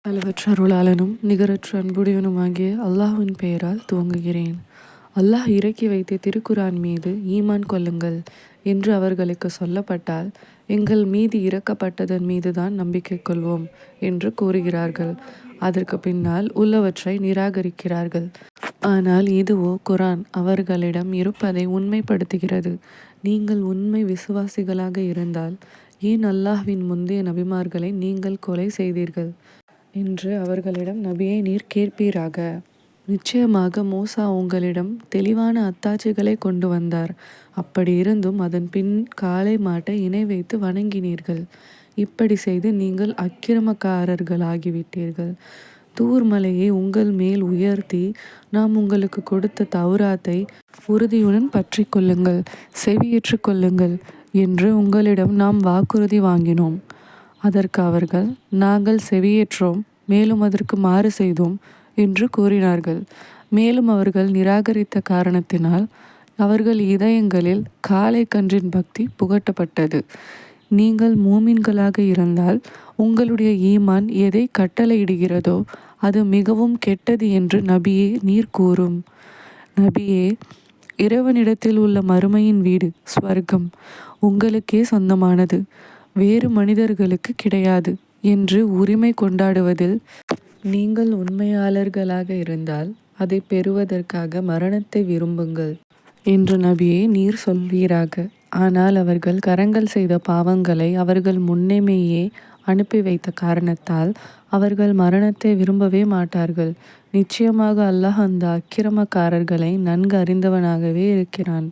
அளவற்ற அருளாளனும் நிகரற்ற அன்புடையவனுமாகிய அல்லாஹ்வின் பெயரால் துவங்குகிறேன். அல்லாஹ் இறக்கி வைத்த திருக்குரான் மீது ஈமான் கொள்ளுங்கள் என்று அவர்களுக்கு சொல்லப்பட்டால், எங்கள் மீது இறக்கப்பட்டதன் மீதுதான் நம்பிக்கை கொள்வோம் என்று கூறுகிறார்கள். அதற்கு பின்னால் உள்ளவற்றை நிராகரிக்கிறார்கள். ஆனால் இதுவோ குரான் அவர்களிடம் இருப்பதை உண்மைப்படுத்துகிறது. நீங்கள் உண்மை விசுவாசிகளாக இருந்தால் ஏன் அல்லாஹ்வின் முந்தைய நபிமார்களை நீங்கள் கொலை செய்தீர்கள் என்று அவர்களிடம் நபியை நீர் கேட்பீராக. நிச்சயமாக மூசா உங்களிடம் தெளிவான அத்தாட்சிகளை கொண்டு வந்தார். அப்படி இருந்தும் அதன் பின் காளை மாட்டை இணை வைத்து வணங்கினீர்கள். இப்படி செய்து நீங்கள் அக்கிரமக்காரர்களாகிவிட்டீர்கள். தூர் மலையை உங்கள் மேல் உயர்த்தி நாம் உங்களுக்கு கொடுத்த தௌராத்தை உறுதியுடன் பற்றி கொள்ளுங்கள், செவியேற்று கொள்ளுங்கள் என்று உங்களிடம் நாம் வாக்குறுதி வாங்கினோம். அதற்கு அவர்கள், நாங்கள் செவியேற்றோம், மேலும் அதற்கு மாறு செய்தோம் என்று கூறினார்கள். மேலும் அவர்கள் நிராகரித்த காரணத்தினால் அவர்கள் இதயங்களில் காளை கன்றின் பக்தி புகட்டப்பட்டது. நீங்கள் மூமின்களாக இருந்தால் உங்களுடைய ஈமான் எதை கட்டளையிடுகிறதோ அது மிகவும் கெட்டது என்று நபியே நீர் கூறும். நபியே, இறைவனிடத்தில் உள்ள மறுமையின் வீடு ஸ்வர்க்கம் உங்களுக்கே சொந்தமானது, வேறு மனிதர்களுக்கு கிடையாது என்று உரிமை கொண்டாடுவதில் நீங்கள் உண்மையாளர்களாக இருந்தால் அதை பெறுவதற்காக மரணத்தை விரும்புங்கள் என்று நபியே நீர் சொல்வீராக. ஆனால் அவர்கள் கரங்கள் செய்த பாவங்களை அவர்கள் முன்னமேயே அனுப்பி வைத்த காரணத்தால் அவர்கள் மரணத்தை விரும்பவே மாட்டார்கள். நிச்சயமாக அல்லாஹ் அந்த அக்கிரமக்காரர்களை நன்கு அறிந்தவனாகவே இருக்கிறான்.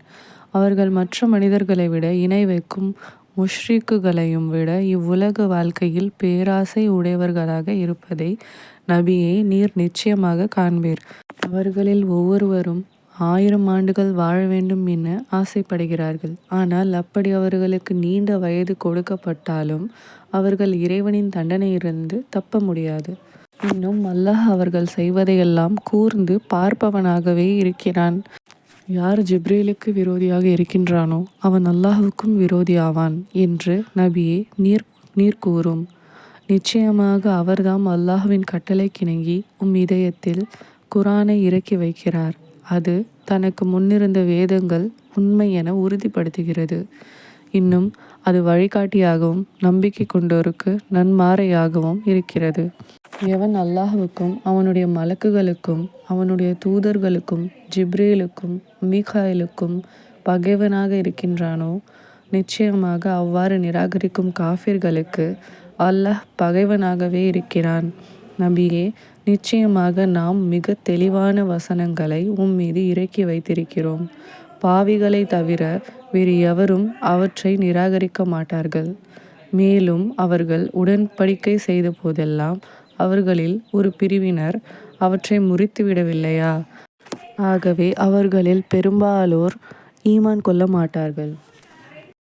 அவர்கள் மற்ற மனிதர்களை விட இணை வைக்கும் முஷ்ரிக்குகளையும் விட இவ்வுலக வாழ்க்கையில் பேராசை உடையவர்களாக இருப்பதை நபியே நீர் நிச்சயமாக காண்பீர். அவர்களில் ஒவ்வொருவரும் 1000 ஆண்டுகள் வாழ வேண்டும் என ஆசைப்படுகிறார்கள். ஆனால் அப்படி அவர்களுக்கு நீண்ட வயது கொடுக்கப்பட்டாலும் அவர்கள் இறைவனின் தண்டனையிலிருந்து தப்ப முடியாது. இன்னும் அல்லாஹ் அவர்கள் செய்வதையெல்லாம் கூர்ந்து பார்ப்பவனாகவே இருக்கிறான். யார் ஜிப்ரீலுக்கு விரோதியாக இருக்கின்றானோ அவன் அல்லாஹுக்கும் விரோதி ஆவான் என்று நபியே நீர் கூறும். நிச்சயமாக அவர்தாம் அல்லாஹ்வின் கட்டளைக்கிணங்கி இதயத்தில் குரானை இறக்கி வைக்கிறார். அது தனக்கு முன்னிருந்த வேதங்கள் உண்மை என உறுதிப்படுத்துகிறது. இன்னும் அது வழிகாட்டியாகவும் நம்பிக்கை கொண்டோருக்கு நன்மாரையாகவும் இருக்கிறது. எவன் அல்லாஹ்வுக்கும் அவனுடைய மலக்குகளுக்கும் அவனுடைய தூதர்களுக்கும் ஜிப்ரீலுக்கும் மீகாயிலுக்கும் பகைவனாக இருக்கின்றானோ, நிச்சயமாக அவ்வாறு நிராகரிக்கும் காஃபிர்களுக்கு அல்லாஹ் பகைவனாகவே இருக்கிறான். நபியே, நிச்சயமாக நாம் மிக தெளிவான வசனங்களை மீது இறக்கி வைத்திருக்கிறோம். பாவிகளை தவிர வேறு எவரும் அவற்றை நிராகரிக்க மாட்டார்கள். மேலும் அவர்கள் உடன்படிக்கை செய்த போதெல்லாம் அவர்களில் ஒரு பிரிவினர் அவற்றை முறித்துவிடவில்லையா? ஆகவே அவர்களில் பெரும்பாலோர் ஈமான் கொள்ள மாட்டார்கள்.